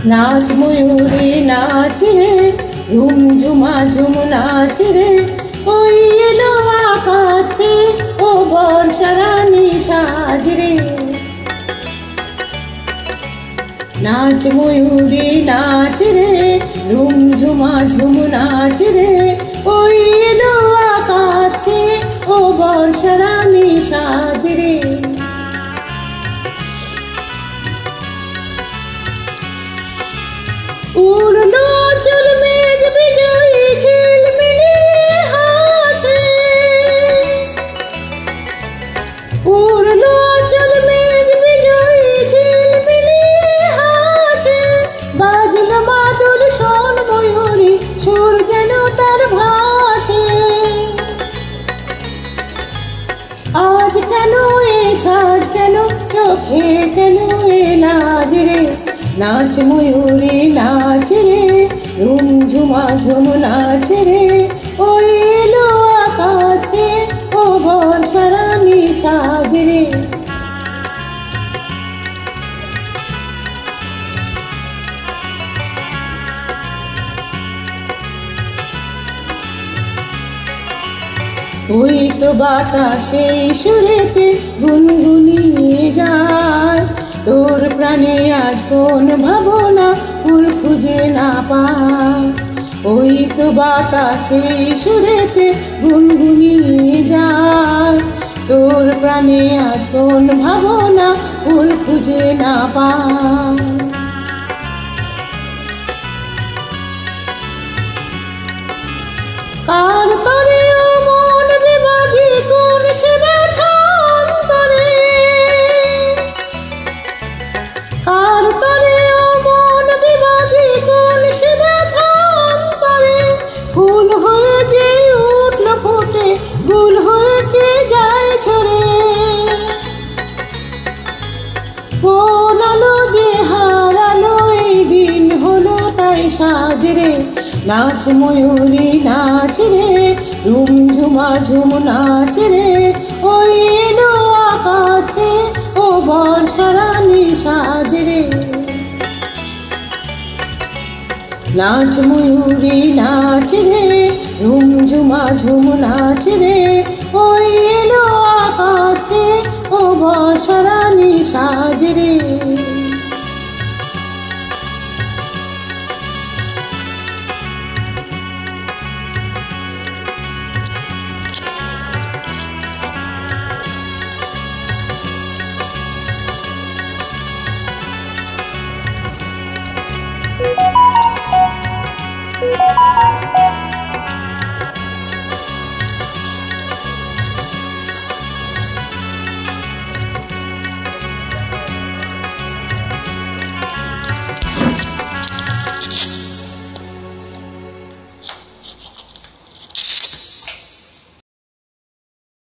नाच मयूरी नाच रे झुम झुमा झुम नाच रे ওই এলো আকাশে ও বর্ষারানী সাজ রে नाच मयूरी नाच रे झुम झुमा झुम नाच रे ওই এলো আকাশে ও বর্ষারানী সাজ রে উড়লো চল মেঘ বিজয়ী ঝিলমিলিয়ে হাসে উড়লো চল মেঘ বিজয়ী ঝিলমিলিয়ে হাসে বাজলো মাদুর শোন ময়ূরী সুর যেন তার ভাসে আজ কেন এ সাজ কেন চোখে কেন এ লাজ রে नाच मयूरी नाच रे झुम झुमा झुम नाच रे ওই এলো আকাশে ও বর্ষারানী সাজ রে ওই তো বাতাসে সুরেতে গুনগুনিয়ে যায় তোর প্রাণে আজ কোন ভাবনা ফুল খুঁজে না পায় ওই তো বাতাসে সুরেতে গুনগুনিয়ে যায় তোর প্রাণে আজ কোন ভাবনা ফুল খুঁজে না পায় কার করে ও মন বিভাগী কোন সে ব্যথা অন্তরে কার করে ও মন বিভাগী কোন সে ব্যথা অন্তরে ফুল হয়ে যে উঠল ফুটে গুল হয়ে কে যায় ছড়ে কোন আলো যে হারালো এই দিন হলো তাই সাজ রে नाच मयूरी नाच रे झुम झुमा झुम नाच रे ওই এলো আকাশে ও বর্ষারানী সাজ রে नाच मयूरी नाच रे झुम झुमा झुम नाच रे ওই এলো আকাশে ও বর্ষারানী সাজ রে Thank you.